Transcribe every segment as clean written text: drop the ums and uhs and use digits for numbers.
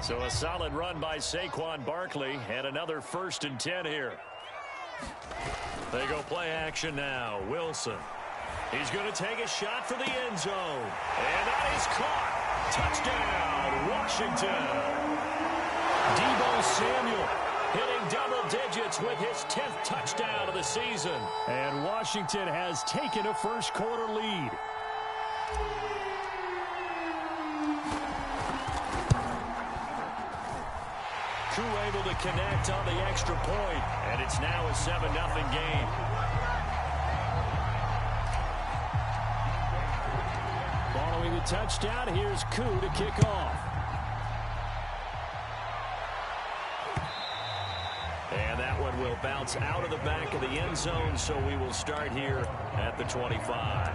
So a solid run by Saquon Barkley and another 1st and 10 here. They go play action now. Wilson. He's going to take a shot for the end zone. And that is caught. Touchdown, Washington. Deebo Samuel hitting double digits with his 10th touchdown of the season. And Washington has taken a first-quarter lead. Crew able to connect on the extra point, and it's now a 7-0 game. Following the touchdown, here's Koo to kick off. And that one will bounce out of the back of the end zone, so we will start here at the 25.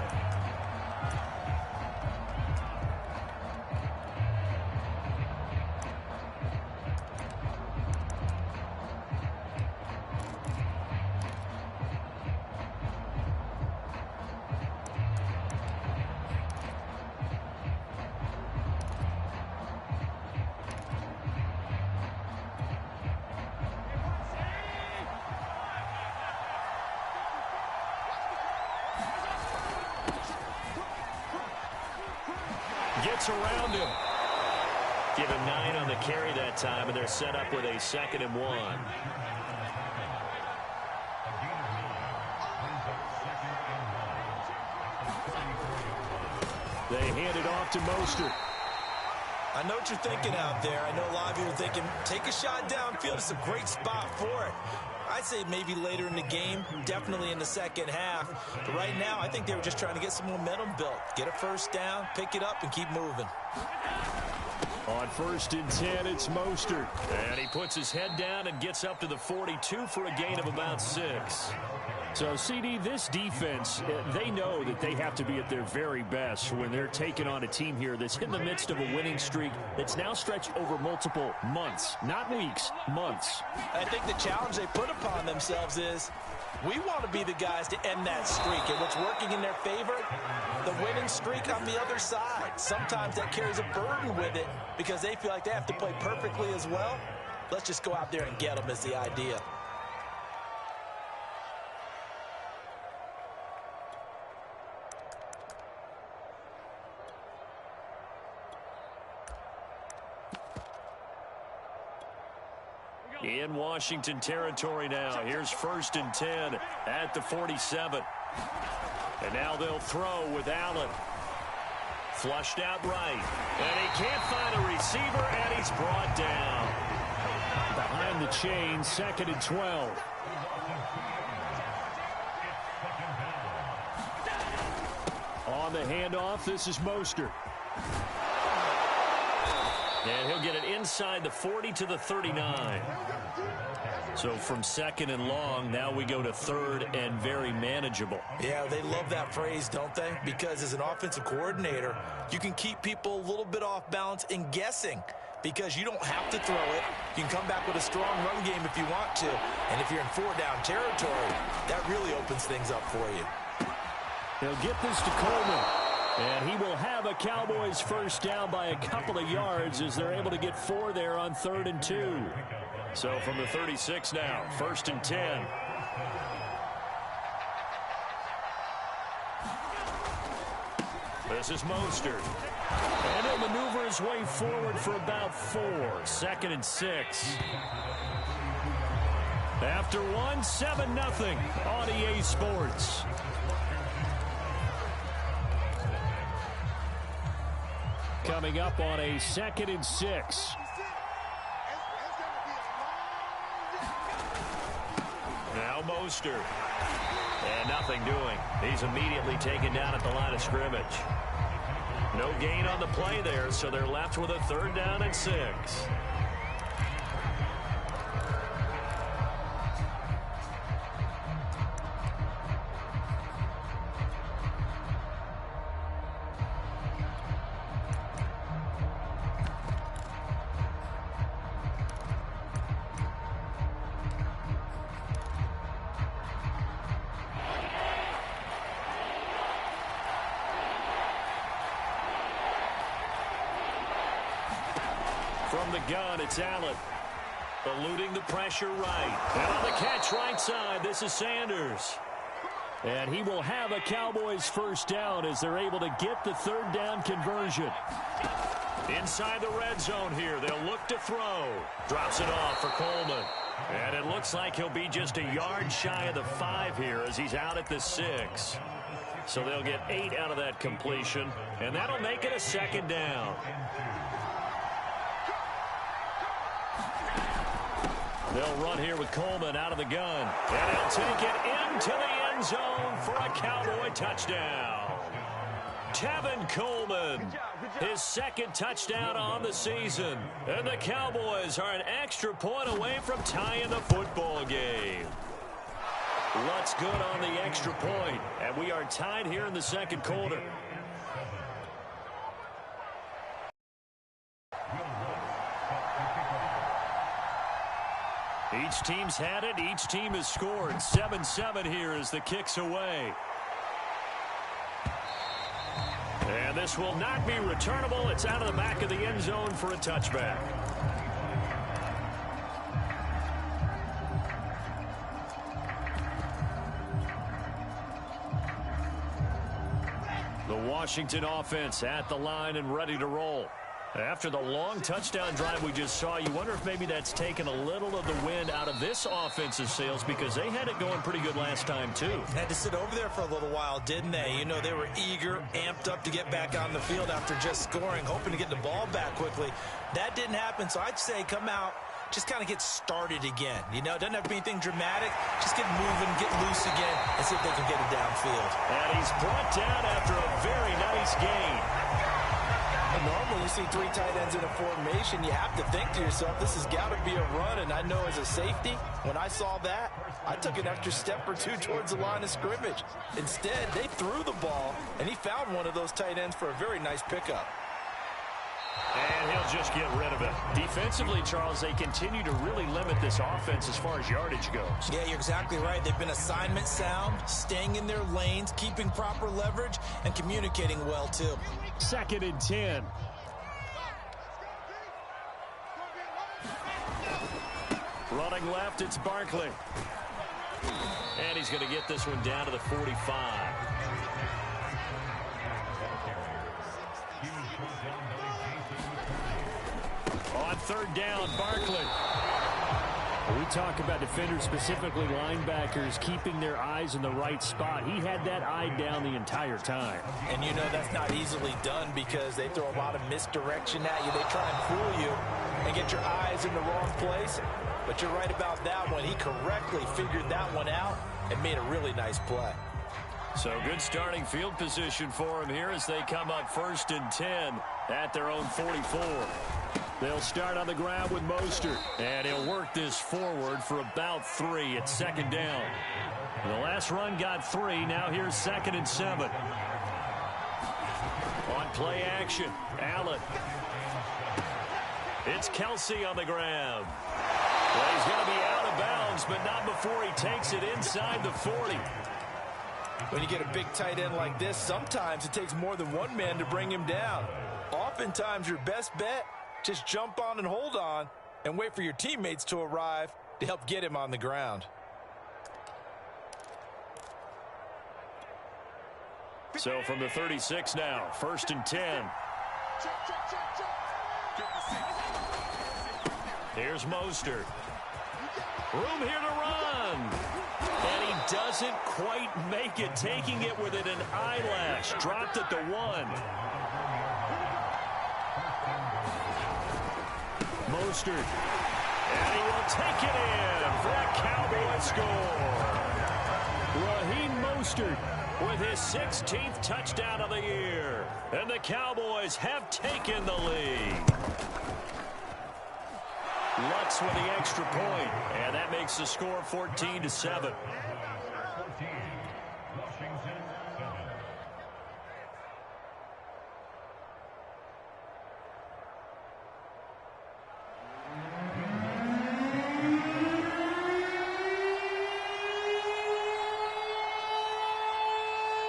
Gets around him. Give him 9 on the carry that time, and they're set up with a 2nd and 1. They hand it off to Mostert. I know what you're thinking out there. I know a lot of you are thinking, take a shot downfield. It's a great spot for it. I'd say maybe later in the game, definitely in the second half. But right now, I think they were just trying to get some momentum built. Get a first down, pick it up, and keep moving. On 1st and 10, it's Mostert. And he puts his head down and gets up to the 42 for a gain of about 6. So, CD, this defense, they know that they have to be at their very best when they're taking on a team here that's in the midst of a winning streak that's now stretched over multiple months, not weeks, months. I think the challenge they put upon themselves is we want to be the guys to end that streak. And what's working in their favor? The winning streak on the other side. Sometimes that carries a burden with it because they feel like they have to play perfectly as well. Let's just go out there and get them is the idea. In Washington territory now. Here's 1st and 10 at the 47. And now they'll throw with Allen. Flushed out right. And he can't find a receiver, and he's brought down. Behind the chain, 2nd and 12. On the handoff, this is Mostert. And he'll get it inside the 40 to the 39. So from 2nd and long, now we go to 3rd and very manageable. Yeah, they love that phrase, don't they? Because as an offensive coordinator, you can keep people a little bit off balance and guessing because you don't have to throw it. You can come back with a strong run game if you want to. And if you're in 4-down territory, that really opens things up for you. They'll get this to Coleman. And he will have a Cowboys first down by a couple of yards as they're able to get 4 there on 3rd and 2. So from the 36 now, 1st and 10. This is Mostert. And he'll maneuver his way forward for about 4. 2nd and 6. After 1, 7-0 on EA Sports. Coming up on a 2nd and 6. Now Mostert. And nothing doing. He's immediately taken down at the line of scrimmage. No gain on the play there, so they're left with a 3rd down and 6. From the gun, it's Allen. Eluding the pressure right. And on the catch right side, this is Sanders. And he will have a Cowboys first down as they're able to get the third down conversion. Inside the red zone here, they'll look to throw. Drops it off for Coleman. And it looks like he'll be just a yard shy of the 5 here as he's out at the 6. So they'll get 8 out of that completion, and that'll make it a second down. They'll run here with Coleman out of the gun. And he'll take it into the end zone for a Cowboy touchdown. Tevin Coleman, his second touchdown on the season. And the Cowboys are an extra point away from tying the football game. What's good on the extra point? And we are tied here in the second quarter. Each team's had it. Each team has scored. 7-7 here as the kick's away. And this will not be returnable. It's out of the back of the end zone for a touchback. The Washington offense at the line and ready to roll. After the long touchdown drive we just saw, you wonder if maybe that's taken a little of the wind out of this offensive sails because they had it going pretty good last time, too. Had to sit over there for a little while, didn't they? You know, they were eager, amped up to get back on the field after just scoring, hoping to get the ball back quickly. That didn't happen, so I'd say come out, just kind of get started again. You know, it doesn't have to be anything dramatic. Just get moving, get loose again, and see if they can get it downfield. And he's brought down after a very nice gain. Normally, you see 3 tight ends in a formation, you have to think to yourself, this has got to be a run, and I know as a safety, when I saw that, I took an extra step or 2 towards the line of scrimmage. Instead, they threw the ball, and he found one of those tight ends for a very nice pickup. And he'll just get rid of it. Defensively, Charles, they continue to really limit this offense as far as yardage goes. Yeah, you're exactly right. They've been assignment sound, staying in their lanes, keeping proper leverage, and communicating well, too. 2nd and 10. Running left, it's Barkley. And he's going to get this one down to the 45. On 3rd down, Barkley. We talk about defenders, specifically linebackers, keeping their eyes in the right spot. He had that eye down the entire time. And you know that's not easily done because they throw a lot of misdirection at you. They try and fool you and get your eyes in the wrong place. But you're right about that one. He correctly figured that one out and made a really nice play. So good starting field position for him here as they come up 1st and 10 at their own 44. They'll start on the ground with Mostert, and he'll work this forward for about 3 at 2nd down. The last run got 3. Now here's 2nd and 7. On play action, Allen. It's Kelsey on the ground. Well, he's going to be out of bounds, but not before he takes it inside the 40. When you get a big tight end like this, sometimes it takes more than one man to bring him down. Oftentimes, your best bet, just jump on and hold on and wait for your teammates to arrive to help get him on the ground. So from the 36 now, 1st and 10. Here's Mostert. Room here to run. And he doesn't quite make it, taking it within an eyelash. Dropped at the 1. Mostert. And he will take it in for a Cowboy score. Raheem Mostert with his 16th touchdown of the year. And the Cowboys have taken the lead. Lutz with the extra point, and that makes the score 14-7.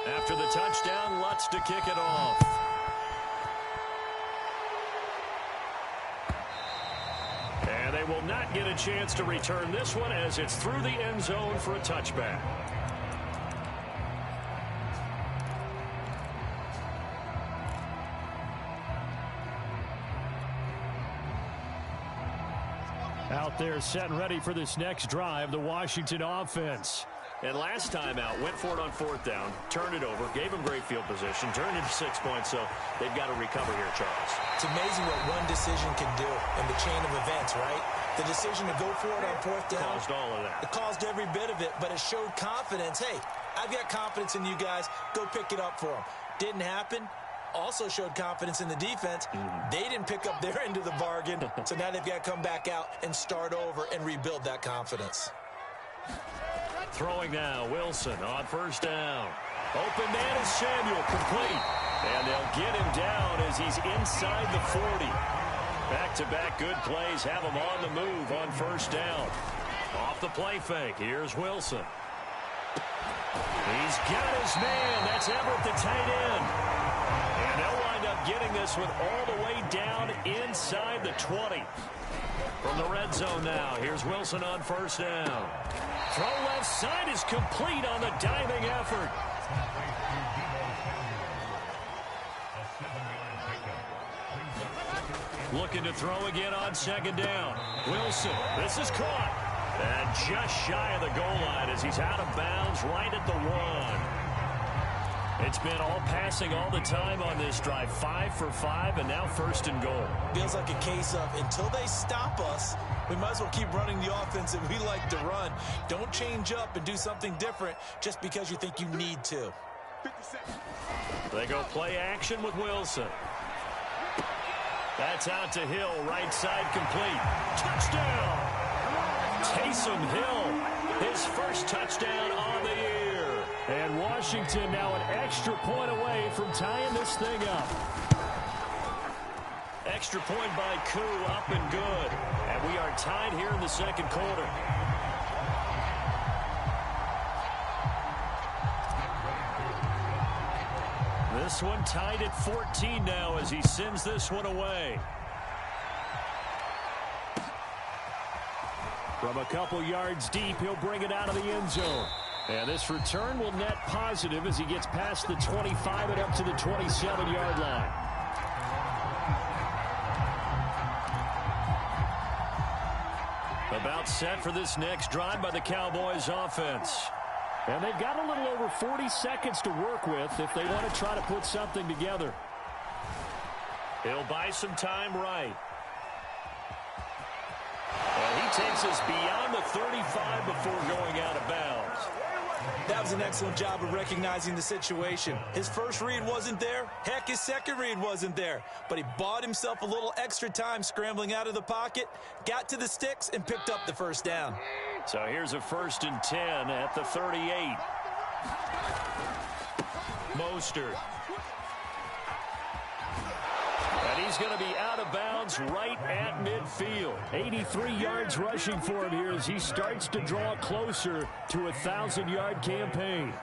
After the touchdown, Lutz to kick it off. And they will not get a chance to return this one as it's through the end zone for a touchback. Out there set and ready for this next drive, the Washington offense. And last time out, went for it on fourth down, turned it over, gave them great field position, turned it 6 points, so they've got to recover here, Charles. It's amazing what one decision can do in the chain of events, right? The decision to go for it on fourth down. Caused all of that. It caused every bit of it, but it showed confidence. Hey, I've got confidence in you guys. Go pick it up for them. Didn't happen. Also showed confidence in the defense. They didn't pick up their end of the bargain, so now they've got to come back out and start over and rebuild that confidence. Throwing now, Wilson on first down. Open man is Samuel, complete. And they'll get him down as he's inside the 40. Back-to-back good plays have him on the move on first down. Off the play fake, here's Wilson. He's got his man. That's Everett, the tight end. And they'll wind up getting this one all the way down inside the 20. From the red zone now, here's Wilson on first down. Throw left side is complete on the diving effort. Looking to throw again on second down. Wilson, this is caught. And just shy of the goal line as he's out of bounds right at the 1. It's been all passing all the time on this drive. 5 for 5, and now first and goal. Feels like a case of until they stop us, we might as well keep running the offense that we like to run. Don't change up and do something different just because you think you need to. They go play action with Wilson. That's out to Hill, right side complete. Touchdown! Taysom Hill, his first touchdown on the year. And Washington now an extra point away from tying this thing up. Extra point by Koo, up and good. And we are tied here in the second quarter. This one tied at 14 now as he sends this one away. From a couple yards deep, he'll bring it out of the end zone. And this return will net positive as he gets past the 25 and up to the 27-yard line. About set for this next drive by the Cowboys offense. And they've got a little over 40 seconds to work with if they want to try to put something together. He'll buy some time right. And he takes us beyond the 35 before going out of bounds. That was an excellent job of recognizing the situation. His first read wasn't there. Heck, his second read wasn't there. But he bought himself a little extra time scrambling out of the pocket, got to the sticks, and picked up the first down. So here's a 1st and 10 at the 38. Mostert. And he's going to be out of bounds right at midfield. 83 yards rushing for him here as he starts to draw closer to a 1,000-yard campaign.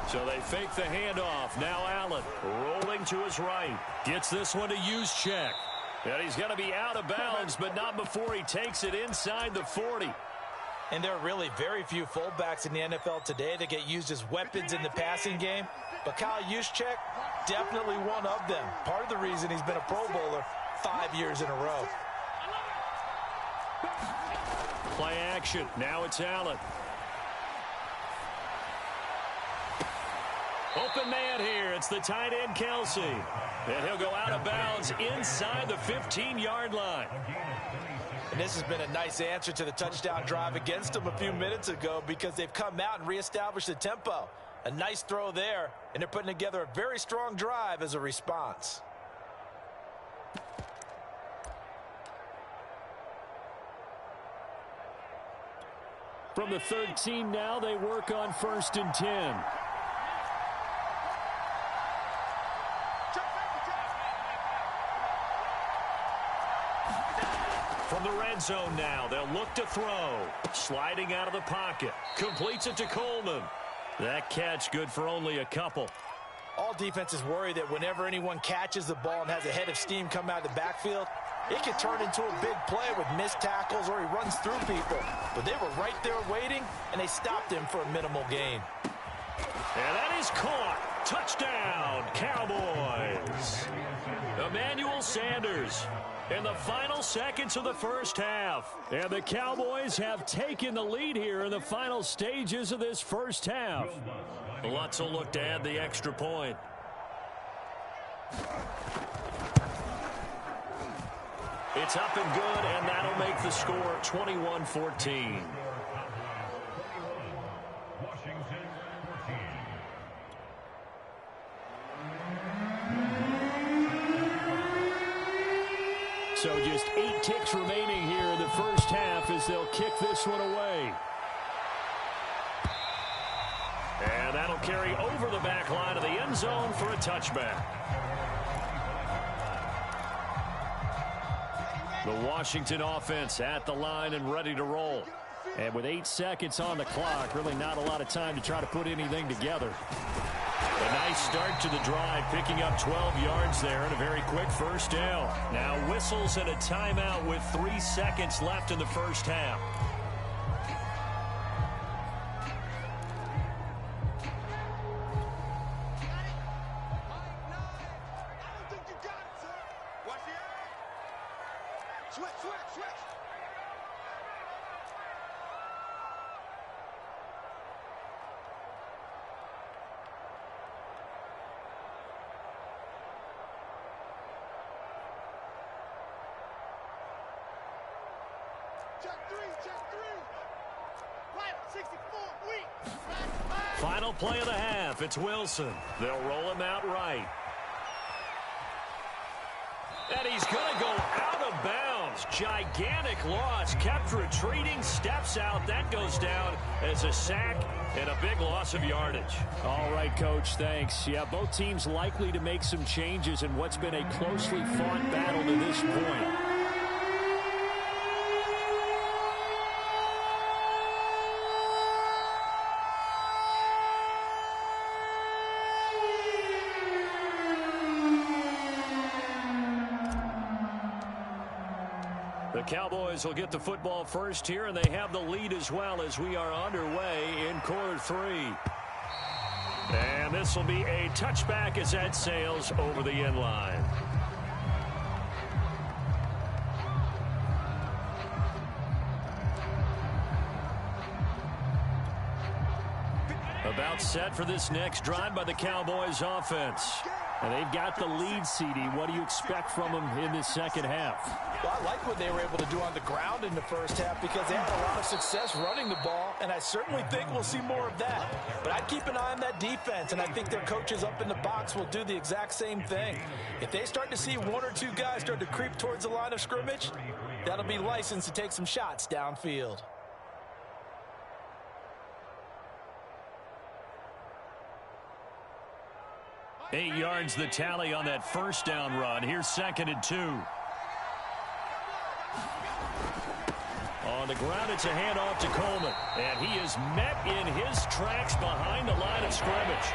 So they fake the handoff. Now Allen rolling to his right. Gets this one to Juszczyk. And he's going to be out of bounds, but not before he takes it inside the 40. And there are really very few fullbacks in the NFL today that get used as weapons in the passing game. But Kyle Juszczyk, definitely one of them. Part of the reason he's been a Pro Bowler 5 years in a row. Play action. Now it's Allen. Open man here. It's the tight end, Kelsey. And he'll go out of bounds inside the 15-yard line. And this has been a nice answer to the touchdown drive against them a few minutes ago because they've come out and reestablished the tempo. A nice throw there, and they're putting together a very strong drive as a response. From the 13 now, they work on 1st and 10. From the red zone now, they'll look to throw. Sliding out of the pocket. Completes it to Coleman. That catch good for only a couple. All defenses worry that whenever anyone catches the ball and has a head of steam come out of the backfield, it can turn into a big play with missed tackles or he runs through people. But they were right there waiting, and they stopped him for a minimal gain. And that is caught. Touchdown, Cowboys. Emmanuel Sanders in the final seconds of the first half. And the Cowboys have taken the lead here in the final stages of this first half. Lutz will look to add the extra point. It's up and good, and that'll make the score 21-14. So just 8 ticks remaining here in the first half as they'll kick this one away. And that'll carry over the back line of the end zone for a touchback. The Washington offense at the line and ready to roll. And with 8 seconds on the clock, really not a lot of time to try to put anything together. A nice start to the drive, picking up 12 yards there and a very quick first down. Now whistles and a timeout with 3 seconds left in the first half. Final play of the half. It's Wilson. They'll roll him out right. And he's going to go out of bounds. Gigantic loss. Kept retreating. Steps out. That goes down as a sack and a big loss of yardage. All right, Coach. Thanks. Yeah, both teams likely to make some changes in what's been a closely fought battle to this point. The Cowboys will get the football first here, and they have the lead as well as we are underway in quarter 3. And this will be a touchback as that sails over the end line. About set for this next drive by the Cowboys offense. And they've got the lead, CD. What do you expect from them in this second half? Well, I like what they were able to do on the ground in the first half because they had a lot of success running the ball, and I certainly think we'll see more of that. But I'd keep an eye on that defense, and I think their coaches up in the box will do the exact same thing. If they start to see 1 or 2 guys start to creep towards the line of scrimmage, that'll be licensed to take some shots downfield. Eight yards the tally on that first down run. Here's 2nd and 2. On the ground, it's a handoff to Coleman. And he is met in his tracks behind the line of scrimmage.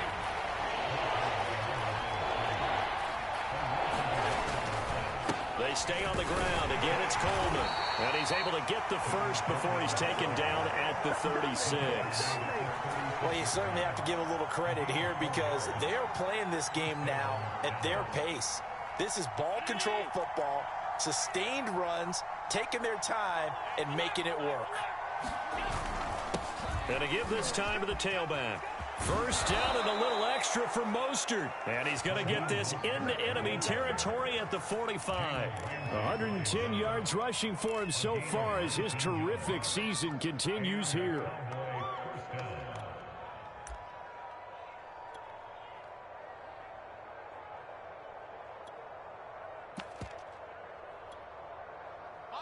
They stay on the ground. Again, it's Coleman. And he's able to get the first before he's taken down at the 36. Well, you certainly have to give a little credit here because they are playing this game now at their pace. This is ball control football, sustained runs, taking their time, and making it work. And to give this time to the tailback. First down and a little extra for Mostert. And he's going to get this into enemy territory at the 45. 110 yards rushing for him so far as his terrific season continues here.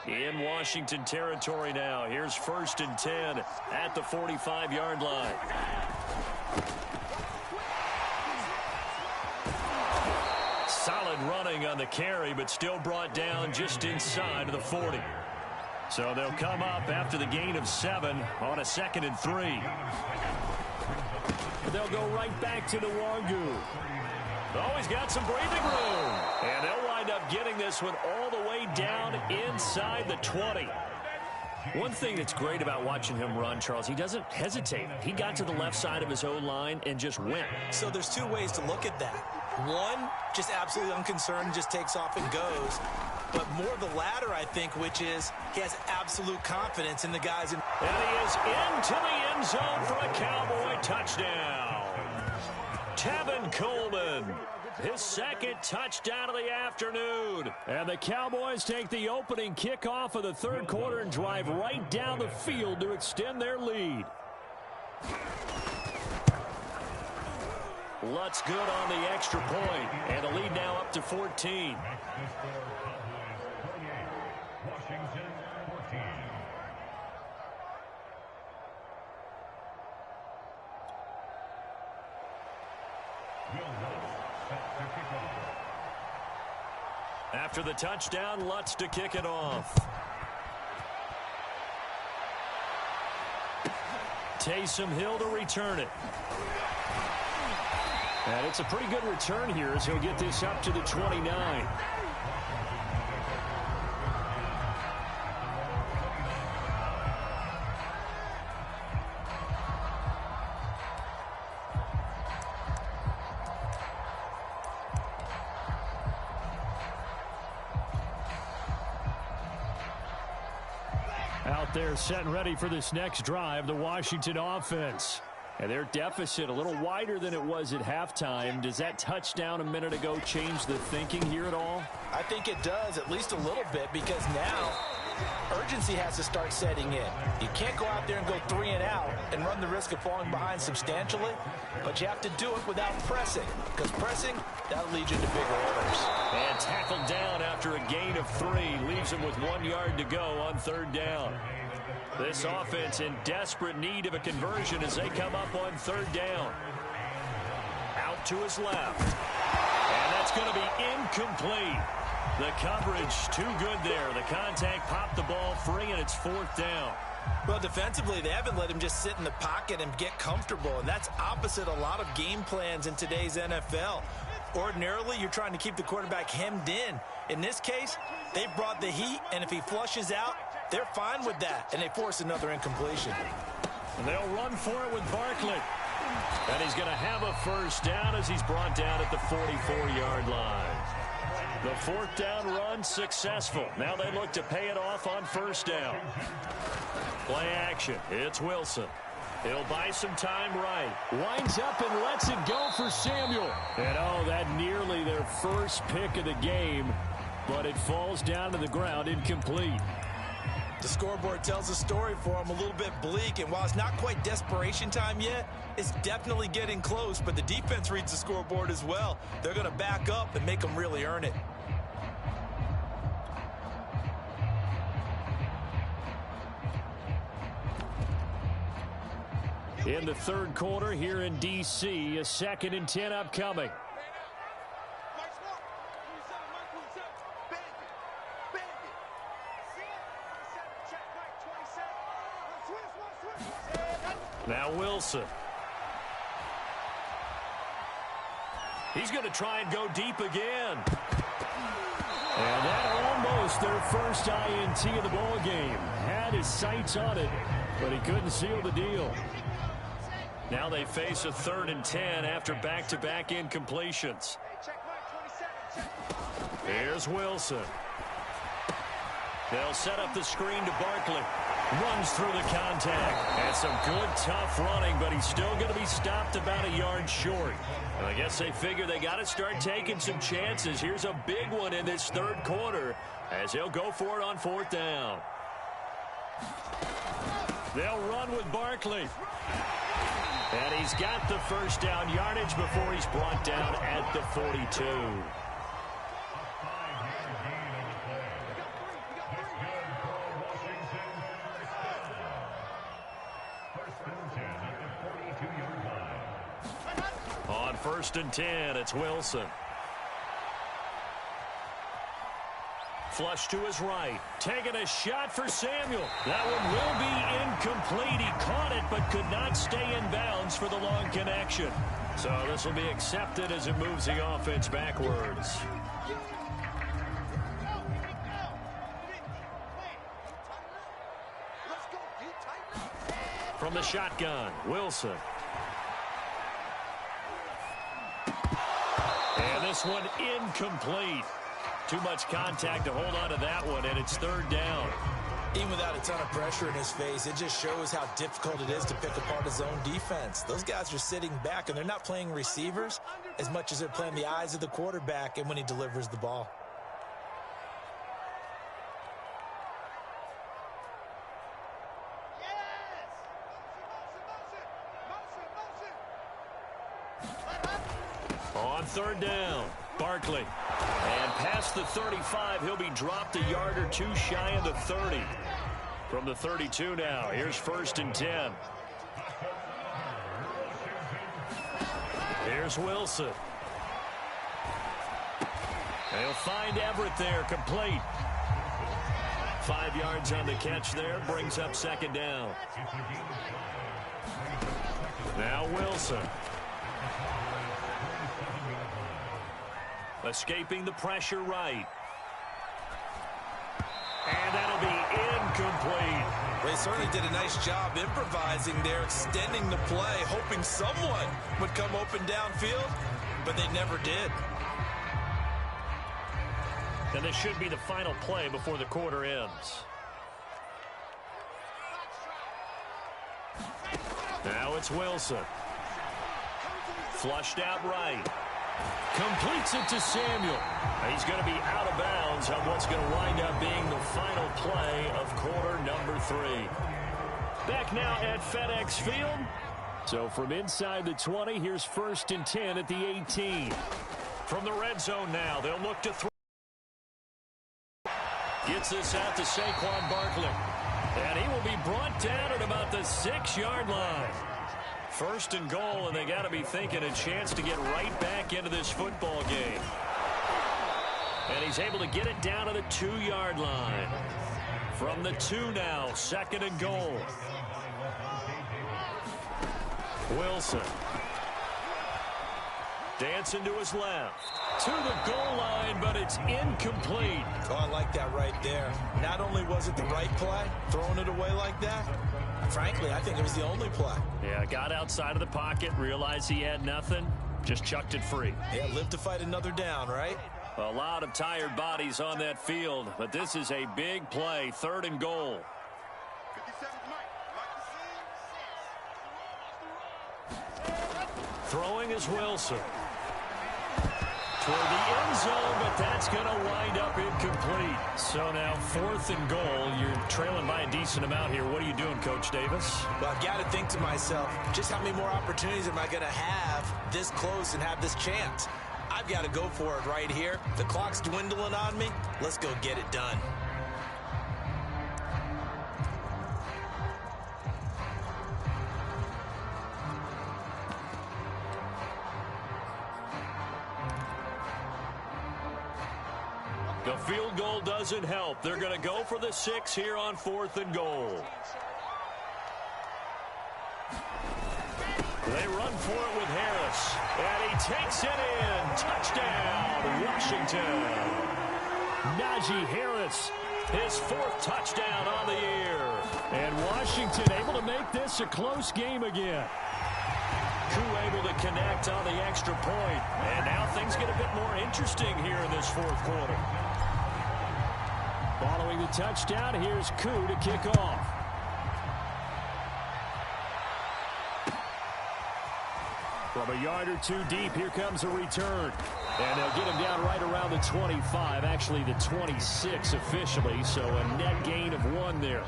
In Washington territory now. Here's 1st and 10 at the 45-yard line. Solid running on the carry, but still brought down just inside of the 40. So they'll come up after the gain of 7 on a 2nd and 3. They'll go right back to the Wangu. Oh, he's got some breathing room. And they'll wind up getting this one all the way down inside the 20. One thing that's great about watching him run, Charles, he doesn't hesitate. He got to the left side of his own line and just went. So there's two ways to look at that. One, just absolutely unconcerned, just takes off and goes. But more the latter, I think, which is he has absolute confidence in the guys. And he is into the end zone for a Cowboy touchdown. Tevin Coleman, his second touchdown of the afternoon. And the Cowboys take the opening kickoff of the third quarter and drive right down the field to extend their lead. Lutz good on the extra point, and the lead now up to 14. After the touchdown, Lutz to kick it off. Taysom Hill to return it. And it's a pretty good return here as he'll get this up to the 29. Out there set and ready for this next drive, the Washington offense. And their deficit a little wider than it was at halftime. Does that touchdown a minute ago change the thinking here at all? I think it does, at least a little bit, because now urgency has to start setting in. You can't go out there and go 3 and out and run the risk of falling behind substantially, but you have to do it without pressing, because pressing, that'll lead you to bigger orders. And tackled down after a gain of 3, leaves him with 1 yard to go on third down. This offense in desperate need of a conversion as they come up on third down. Out to his left. And that's going to be incomplete. The coverage too good there. The contact popped the ball free, and it's fourth down. Well, defensively, they haven't let him just sit in the pocket and get comfortable, and that's opposite a lot of game plans in today's NFL. Ordinarily, you're trying to keep the quarterback hemmed in. In this case, they brought the heat, and if he flushes out, they're fine with that, and they force another incompletion. And they'll run for it with Barkley. And he's going to have a first down as he's brought down at the 44-yard line. The fourth down run successful. Now they look to pay it off on first down. Play action. It's Wilson. He'll buy some time right. Winds up and lets it go for Samuel. And oh, that nearly their first pick of the game, but it falls down to the ground incomplete. The scoreboard tells a story for him, a little bit bleak, and while it's not quite desperation time yet, it's definitely getting close, but the defense reads the scoreboard as well. They're going to back up and make them really earn it. In the third quarter here in D.C., a 2nd and 10 upcoming. Now Wilson. He's going to try and go deep again. And that almost their first INT of the ball game. Had his sights on it, but he couldn't seal the deal. Now they face a 3rd and 10 after back-to-back incompletions. Here's Wilson. They'll set up the screen to Barkley. Runs through the contact. And some good, tough running, but he's still going to be stopped about a yard short. And I guess they figure they got to start taking some chances. Here's a big one in this third quarter as he'll go for it on fourth down. They'll run with Barkley. And he's got the first down yardage before he's brought down at the 42. On 1st and 10, it's Wilson. Flush to his right. Taking a shot for Samuel. That one will be incomplete. He caught it but could not stay in bounds for the long connection. So this will be accepted as it moves the offense backwards. From the shotgun, Wilson. And this one incomplete. Too much contact to hold on to that one, and it's third down. Even without a ton of pressure in his face, it just shows how difficult it is to pick apart his own defense. Those guys are sitting back, and they're not playing receivers as much as they're playing the eyes of the quarterback and when he delivers the ball. On third down, Barkley. And past the 35, he'll be dropped a yard or two shy of the 30. From the 32 now, here's 1st and 10. Here's Wilson. They'll find Everett there, complete. 5 yards on the catch there, brings up 2nd down. Now Wilson. Escaping the pressure right. And that'll be incomplete. They certainly did a nice job improvising there, extending the play, hoping someone would come open downfield, but they never did. And this should be the final play before the quarter ends. Now it's Wilson. Flushed out right. Completes it to Samuel. He's going to be out of bounds on what's going to wind up being the final play of quarter number 3. Back now at FedEx Field. So from inside the 20, here's 1st and 10 at the 18. From the red zone now, they'll look to throw. Gets this out to Saquon Barkley. And he will be brought down at about the 6-yard line. 1st and goal, and they got to be thinking a chance to get right back into this football game. And he's able to get it down to the 2-yard line. From the 2 now, 2nd and goal. Wilson. Dancing to his left. To the goal line, but it's incomplete. Oh, I like that right there. Not only was it the right play, throwing it away like that, frankly, I think it was the only play. Yeah, got outside of the pocket, realized he had nothing, just chucked it free. Yeah, live to fight another down, right? A lot of tired bodies on that field, but this is a big play, 3rd and goal. Throwing is Wilson. Toward the end zone, but that's going to wind up incomplete. So now 4th and goal. You're trailing by a decent amount here. What are you doing, Coach Davis? Well, I've got to think to myself, just how many more opportunities am I going to have this close and have this chance? I've got to go for it right here. The clock's dwindling on me. Let's go get it done. The field goal doesn't help. They're going to go for the 6 here on 4th and goal. They run for it with Harris. And he takes it in. Touchdown, Washington. Najee Harris, his 4th touchdown on the year. And Washington able to make this a close game again. Koo able to connect on the extra point. And now things get a bit more interesting here in this 4th quarter. Following the touchdown, here's Koo to kick off. From a yard or 2 deep, here comes a return. And they'll get him down right around the 25, actually the 26 officially, so a net gain of 1 there.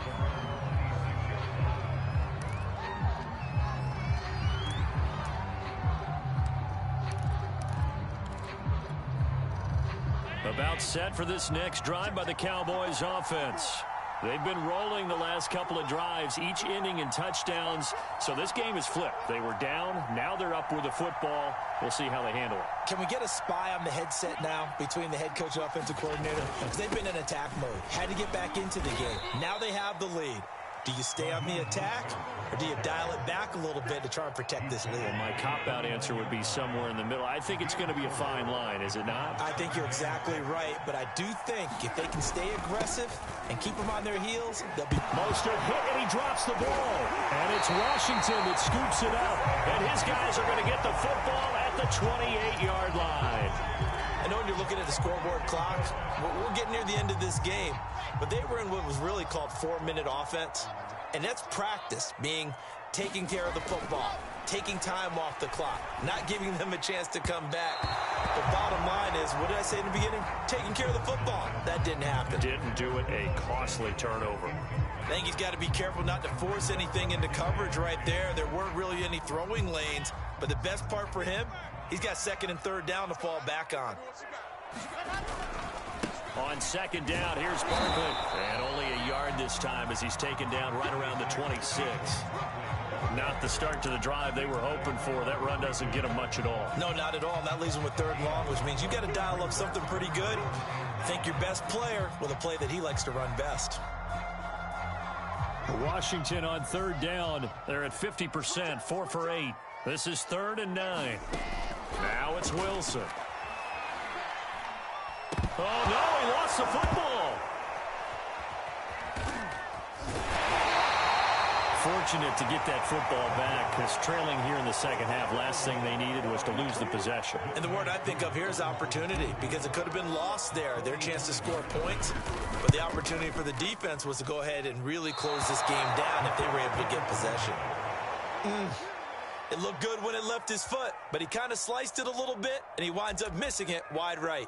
About set for this next drive by the Cowboys offense. They've been rolling the last couple of drives, each inning in touchdowns. So this game is flipped. They were down. Now they're up with the football. We'll see how they handle it. Can we get a spy on the headset now between the head coach and offensive coordinator? Because they've been in attack mode. Had to get back into the game. Now they have the lead. Do you stay on the attack, or do you dial it back a little bit to try and protect this lead? Well, my cop-out answer would be somewhere in the middle. I think it's going to be a fine line, is it not? I think you're exactly right, but I do think if they can stay aggressive and keep them on their heels, they'll be... Mostert hit, and he drops the ball. And it's Washington that scoops it up. And his guys are going to get the football at the 28-yard line. I know when you're looking at the scoreboard clock, we're getting near the end of this game, but they were in what was really called 4-minute offense, and that's practice, meaning taking care of the football, taking time off the clock, not giving them a chance to come back. The bottom line is, what did I say in the beginning? Taking care of the football. That didn't happen. Didn't do it, a costly turnover. I think he's got to be careful not to force anything into coverage right there. There weren't really any throwing lanes, but the best part for him, he's got second and third down to fall back on. On second down, here's Barkley. And only a yard this time as he's taken down right around the 26. Not the start to the drive they were hoping for. That run doesn't get them much at all. No, not at all. And that leaves them with third and long, which means you've got to dial up something pretty good. Think your best player with a play that he likes to run best. Washington on third down. They're at 50%, 4 for 8. This is 3rd and 9. Now it's Wilson. Oh, no, he lost the football. Fortunate to get that football back, because trailing here in the second half, last thing they needed was to lose the possession. And the word I think of here is opportunity, because it could have been lost there, their chance to score points. But the opportunity for the defense was to go ahead and really close this game down if they were able to get possession. It looked good when it left his foot, but he kind of sliced it a little bit, and he winds up missing it wide right.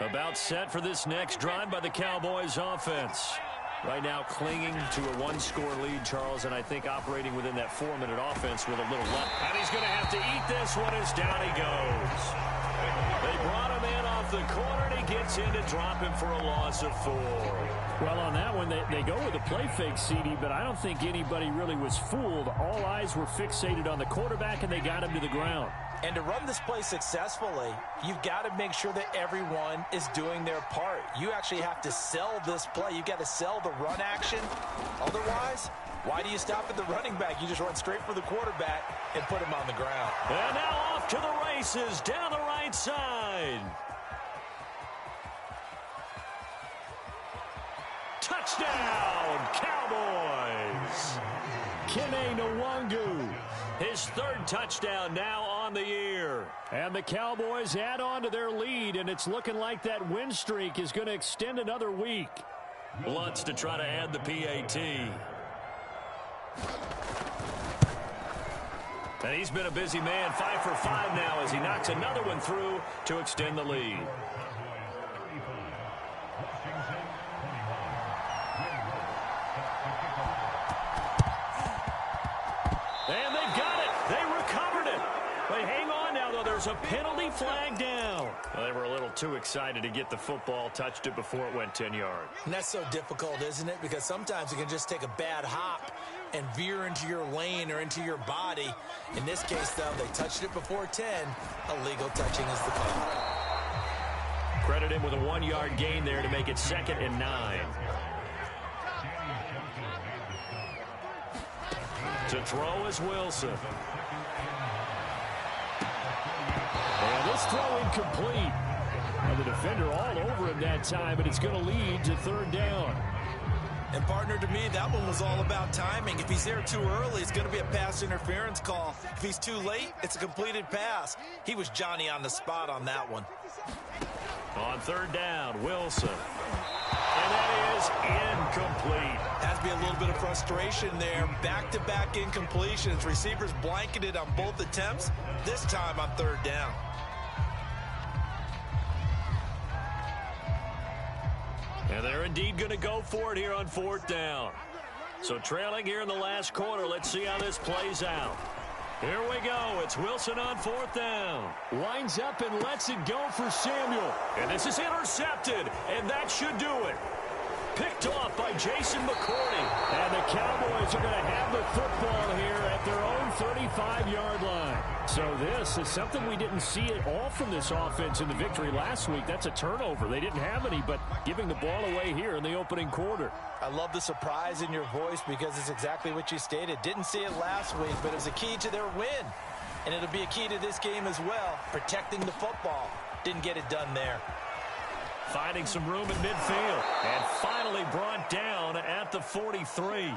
About set for this next drive by the Cowboys offense. Right now clinging to a one-score lead, Charles, and I think operating within that 4-minute offense with a little luck. And he's going to have to eat this one as down he goes. They brought him in off the corner, and he gets in to drop him for a loss of 4. Well, on that one, they go with a play fake, CD, but I don't think anybody really was fooled. All eyes were fixated on the quarterback, and they got him to the ground. And to run this play successfully, you've got to make sure that everyone is doing their part. You actually have to sell this play. You've got to sell the run action. Otherwise, why do you stop at the running back? You just run straight for the quarterback and put him on the ground. And now off to the races down the right side. Touchdown, Cowboys! Kene Nwangu, his 3rd touchdown now on the year. And the Cowboys add on to their lead, and it's looking like that win streak is going to extend another week. Lutz to try to add the PAT. And he's been a busy man, 5 for 5 now as he knocks another one through to extend the lead. And they've got it. They recovered it. But hang on now, though. There's a penalty flag down. Well, they were a little too excited to get the football, touched it before it went 10 yards. And that's so difficult, isn't it? Because sometimes you can just take a bad hop and veer into your lane or into your body. In this case, though, they touched it before 10. Illegal touching is the call. Credit him with a 1-yard gain there to make it 2nd and 9. To throw is Wilson. And this throw incomplete. And the defender all over him that time, and it's going to lead to 3rd down. And, partner, to me, that one was all about timing. If he's there too early, it's going to be a pass interference call. If he's too late, it's a completed pass. He was Johnny on the spot on that one. On 3rd down, Wilson. And that is incomplete. Has to be a little bit of frustration there. Back-to-back incompletions. Receivers blanketed on both attempts, this time on 3rd down. And they're indeed going to go for it here on 4th down. So trailing here in the last quarter, let's see how this plays out. Here we go. It's Wilson on 4th down. Lines up and lets it go for Samuel. And this is intercepted, and that should do it. picked off by Jason McCourty. And the Cowboys are going to have the football here at their own 35-yard line. So this is something we didn't see at all from this offense in the victory last week. That's a turnover. They didn't have any, but giving the ball away here in the opening quarter. I love the surprise in your voice because it's exactly what you stated. Didn't see it last week, but it was a key to their win. And it'll be a key to this game as well, protecting the football. Didn't get it done there. Finding some room in midfield. And finally brought down at the 43.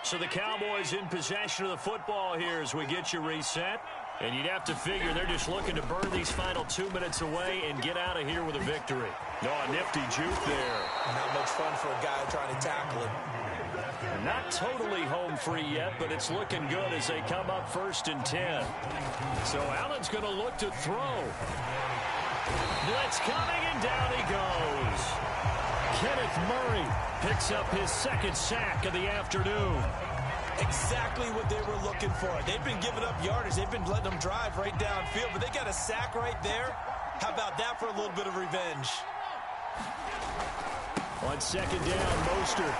So the Cowboys in possession of the football here as we get you reset. And you'd have to figure they're just looking to burn these final 2 minutes away and get out of here with a victory. No, a nifty juke there. Not much fun for a guy trying to tackle him. Not totally home free yet, but it's looking good as they come up 1st and 10. So Allen's going to look to throw. Blitz coming, and down he goes. Kenneth Murray picks up his 2nd sack of the afternoon. Exactly what they were looking for. They've been giving up yardage. They've been letting them drive right downfield, but they got a sack right there. How about that for a little bit of revenge? On 2nd down, Mostert.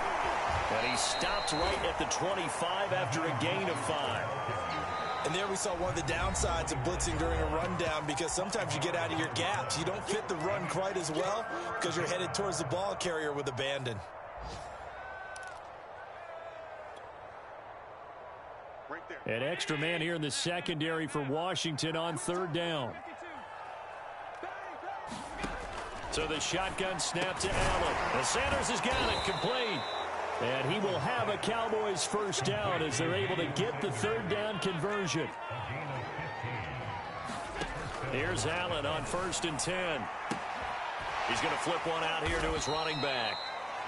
And he stopped right at the 25 after a gain of 5. And there we saw one of the downsides of blitzing during a rundown because sometimes you get out of your gaps. You don't fit the run quite as well because you're headed towards the ball carrier with abandon. An extra man here in the secondary for Washington on 3rd down. So the shotgun snap to Allen. And Sanders has got it complete. And he will have a Cowboys 1st down as they're able to get the 3rd down conversion. Here's Allen on 1st and 10. He's going to flip one out here to his running back.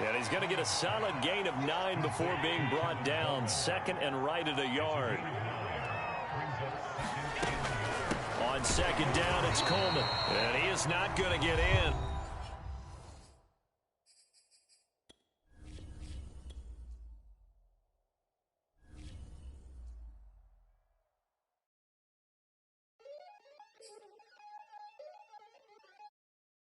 And he's going to get a solid gain of 9 before being brought down. 2nd and right at a yard. On 2nd down, it's Coleman. And he is not going to get in.